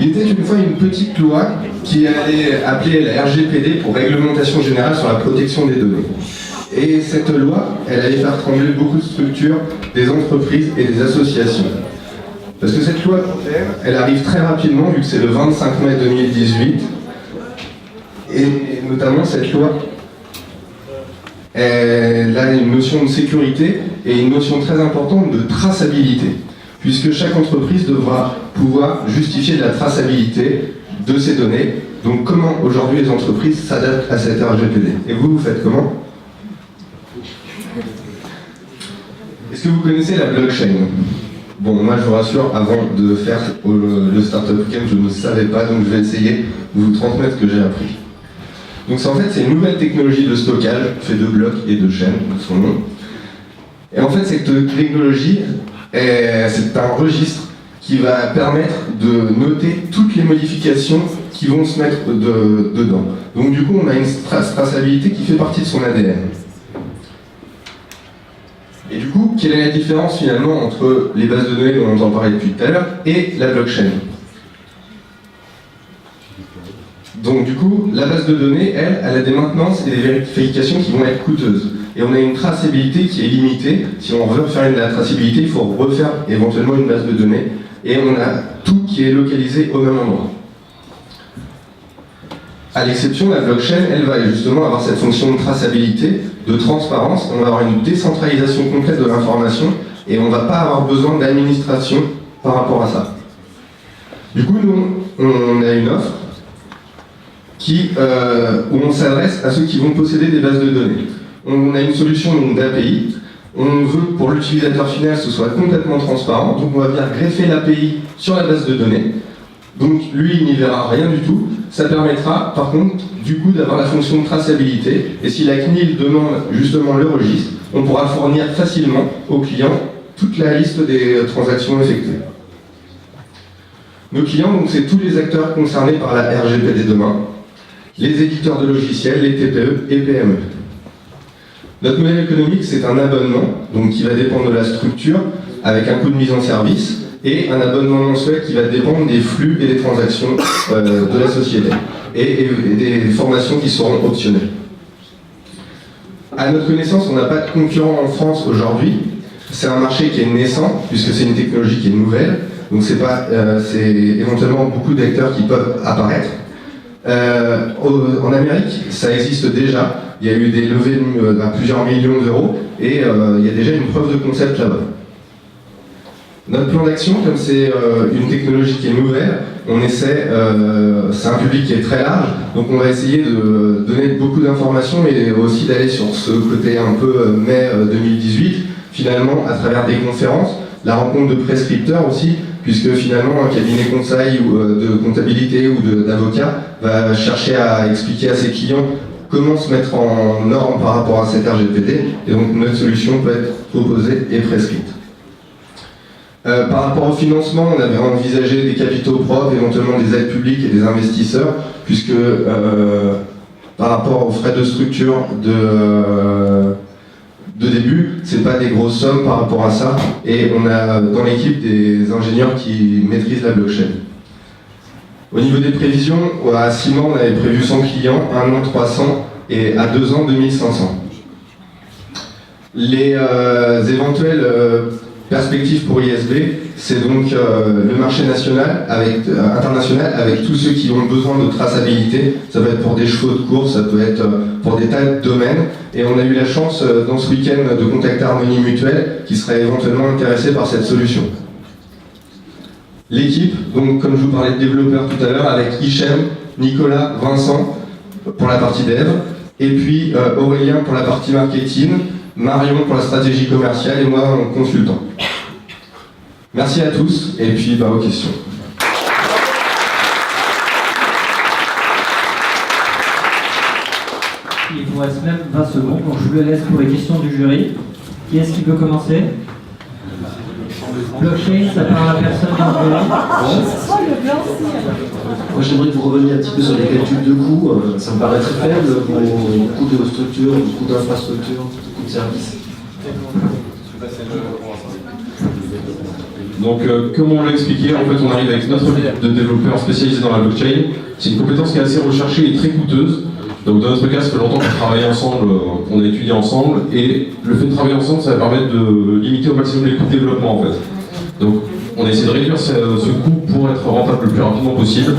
Il était une fois une petite loi qui allait appeler la RGPD pour Réglementation Générale sur la Protection des Données. Et cette loi, elle allait faire trembler beaucoup de structures, des entreprises et des associations. Parce que cette loi, elle arrive très rapidement, vu que c'est le 25 mai 2018. Et notamment, cette loi, elle a une notion de sécurité et une notion très importante de traçabilité, puisque chaque entreprise devra pouvoir justifier de la traçabilité de ses données. Donc comment aujourd'hui les entreprises s'adaptent à cette RGPD? Et vous faites comment? Est-ce que vous connaissez la blockchain? Bon, moi je vous rassure, avant de faire le Startup Camp, je ne savais pas, donc je vais essayer de vous transmettre ce que j'ai appris. Donc en fait, c'est une nouvelle technologie de stockage, fait de blocs et de chaînes, de son nom. Et en fait, cette technologie, c'est un registre qui va permettre de noter toutes les modifications qui vont se mettre dedans. Donc du coup, on a une traçabilité qui fait partie de son ADN. Et du coup, quelle est la différence finalement entre les bases de données dont on entend parler depuis tout à l'heure et la blockchain? Donc du coup, la base de données, elle a des maintenances et des vérifications qui vont être coûteuses. Et on a une traçabilité qui est limitée. Si on veut faire de la traçabilité, il faut refaire éventuellement une base de données. Et on a tout qui est localisé au même endroit. À l'exception, la blockchain, elle va justement avoir cette fonction de traçabilité, de transparence. On va avoir une décentralisation complète de l'information et on ne va pas avoir besoin d'administration par rapport à ça. Du coup, nous, on a une offre où on s'adresse à ceux qui vont posséder des bases de données. On a une solution d'API. On veut pour l'utilisateur final que ce soit complètement transparent, donc on va venir greffer l'API sur la base de données. Donc lui, il n'y verra rien du tout. Ça permettra, par contre, du coup, d'avoir la fonction de traçabilité. Et si la CNIL demande justement le registre, on pourra fournir facilement aux clients toute la liste des transactions effectuées. Nos clients, donc, c'est tous les acteurs concernés par la RGPD demain, les éditeurs de logiciels, les TPE et PME. Notre modèle économique, c'est un abonnement, donc qui va dépendre de la structure, avec un coût de mise en service, et un abonnement mensuel qui va dépendre des flux et des transactions de la société, et des formations qui seront optionnelles. À notre connaissance, on n'a pas de concurrent en France aujourd'hui. C'est un marché qui est naissant, puisque c'est une technologie qui est nouvelle, donc c'est éventuellement beaucoup d'acteurs qui peuvent apparaître. En Amérique, ça existe déjà. Il y a eu des levées à plusieurs millions d'euros et il y a déjà une preuve de concept là-bas. Notre plan d'action, comme c'est une technologie qui est nouvelle, on essaie, c'est un public qui est très large, donc on va essayer de donner beaucoup d'informations et aussi d'aller sur ce côté un peu mai 2018, finalement à travers des conférences, la rencontre de prescripteurs aussi, puisque finalement un cabinet conseil ou de comptabilité ou d'avocat va chercher à expliquer à ses clients comment se mettre en norme par rapport à cette RGPD, et donc notre solution peut être proposée et prescrite. Par rapport au financement, on avait envisagé des capitaux propres, éventuellement des aides publiques et des investisseurs, puisque par rapport aux frais de structure de début, c'est pas des grosses sommes par rapport à ça, et on a dans l'équipe des ingénieurs qui maîtrisent la blockchain. Au niveau des prévisions, à 6 mois, on avait prévu 100 clients, 1 an 300 et à 2 ans 2500. Les éventuelles perspectives pour ISB, c'est donc le marché national international avec tous ceux qui ont besoin de traçabilité. Ça peut être pour des chevaux de course, ça peut être pour des tas de domaines. Et on a eu la chance dans ce week-end de contacter Harmonie Mutuelle qui serait éventuellement intéressée par cette solution. L'équipe, donc comme je vous parlais de développeurs tout à l'heure, avec Hichem, Nicolas, Vincent pour la partie dev, et puis Aurélien pour la partie marketing, Marion pour la stratégie commerciale et moi en consultant. Merci à tous et puis aux questions. Il vous reste même 20 secondes, donc je vous le laisse pour les questions du jury. Qui est-ce qui peut commencer? Blockchain, ça parle à personne dans le jury. Moi j'aimerais que vous reveniez un petit peu sur les calculs de coûts. Ça me paraît très faible pour les coûts de structure, les coûts d'infrastructure, les coûts de services. Donc, comme on l'a expliqué, en fait, on arrive avec notre équipe de développeurs spécialisés dans la blockchain. C'est une compétence qui est assez recherchée et très coûteuse. Donc, dans notre cas, ça fait longtemps qu'on travaille ensemble, on a étudié ensemble, et le fait de travailler ensemble, ça va permettre de limiter au maximum les coûts de développement, en fait. Donc, on a essayé de réduire ce coût pour être rentable le plus rapidement possible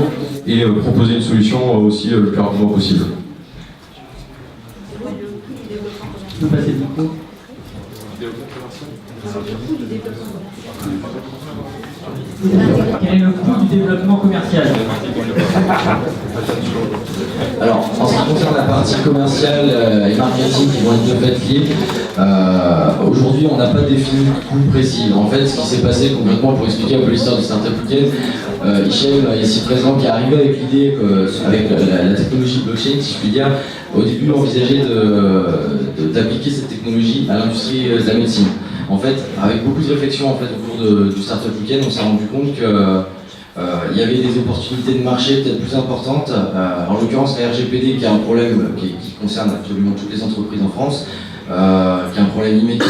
et proposer une solution aussi le plus rapidement possible. Je peux passer le micro. Quel est le coût du développement commercial? Alors, en ce qui concerne la partie commerciale et marketing qui vont être de fait liés, aujourd'hui on n'a pas défini de coût précis. En fait, ce qui s'est passé concrètement, pour expliquer un peu l'histoire du Startup Weekend, Hichem, ici présent, qui est arrivé avec l'idée, avec la technologie blockchain, si je puis dire, au début envisageait d'appliquer cette technologie à l'industrie de la médecine. En fait, avec beaucoup de réflexions en fait, au cours du Startup Weekend, on s'est rendu compte que il y avait des opportunités de marché peut-être plus importantes. En l'occurrence, la RGPD, qui est un problème qui concerne absolument toutes les entreprises en France, qui est un problème immédiat.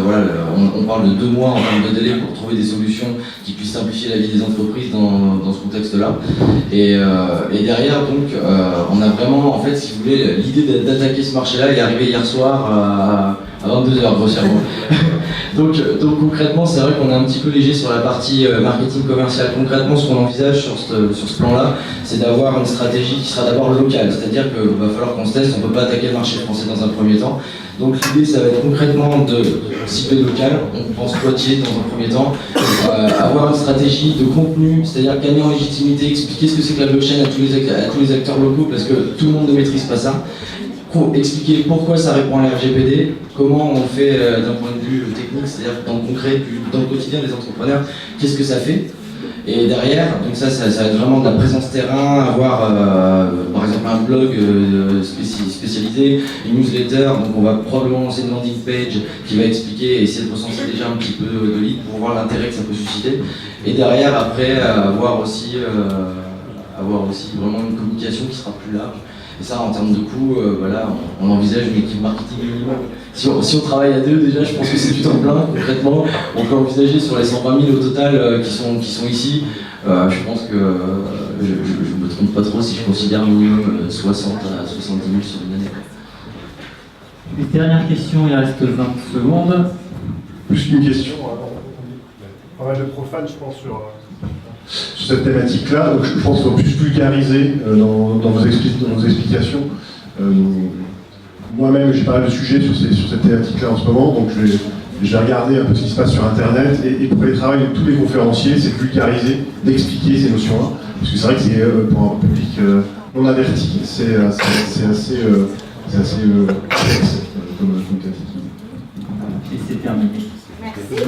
Voilà, on parle de 2 mois en termes de délai pour trouver des solutions qui puissent simplifier la vie des entreprises dans ce contexte-là. Et derrière, donc, on a vraiment, en fait, si vous voulez, l'idée d'attaquer ce marché-là est arrivée hier soir à 22h, grossièrement. donc concrètement, c'est vrai qu'on est un petit peu léger sur la partie marketing commercial. Concrètement, ce qu'on envisage sur ce plan-là, c'est d'avoir une stratégie qui sera d'abord locale. C'est-à-dire qu'il va falloir qu'on se teste, on ne peut pas attaquer le marché français dans un premier temps. Donc l'idée, ça va être concrètement de cibler local, on pense Poitiers dans un premier temps, avoir une stratégie de contenu, c'est-à-dire gagner en légitimité, expliquer ce que c'est que la blockchain à tous les acteurs locaux, parce que tout le monde ne maîtrise pas ça. Expliquer pourquoi ça répond à la RGPD, comment on fait d'un point de vue technique, c'est-à-dire dans le concret, dans le quotidien des entrepreneurs, qu'est-ce que ça fait. Et derrière, donc ça va être vraiment de la présence terrain, avoir par exemple un blog spécialisé, une newsletter, donc on va probablement lancer une landing page qui va expliquer et essayer de recenser déjà un petit peu de leads pour voir l'intérêt que ça peut susciter. Et derrière, après, avoir aussi vraiment une communication qui sera plus large. Et ça, en termes de coût, voilà, on envisage une équipe marketing minimum. Si on travaille à 2, déjà, je pense que c'est du temps plein, concrètement. On peut envisager sur les 120 000 au total qui sont ici. Je pense que je ne me trompe pas trop si je considère minimum 60 à 70 000 sur une année. Une dernière question, il reste 20 secondes. Plus qu'une question, pas mal de profanes, je pense, sur cette thématique-là. Donc, je pense qu'il faut plus vulgariser dans vos explications. Moi-même, j'ai pas mal de sujets sur cette thématique-là en ce moment, donc je vais regarder un peu ce qui se passe sur Internet. Et pour le travail de tous les conférenciers, c'est de vulgariser, d'expliquer ces notions-là. Parce que c'est vrai que c'est pour un public non averti, c'est assez complexe comme thématique. Et c'est terminé. Merci.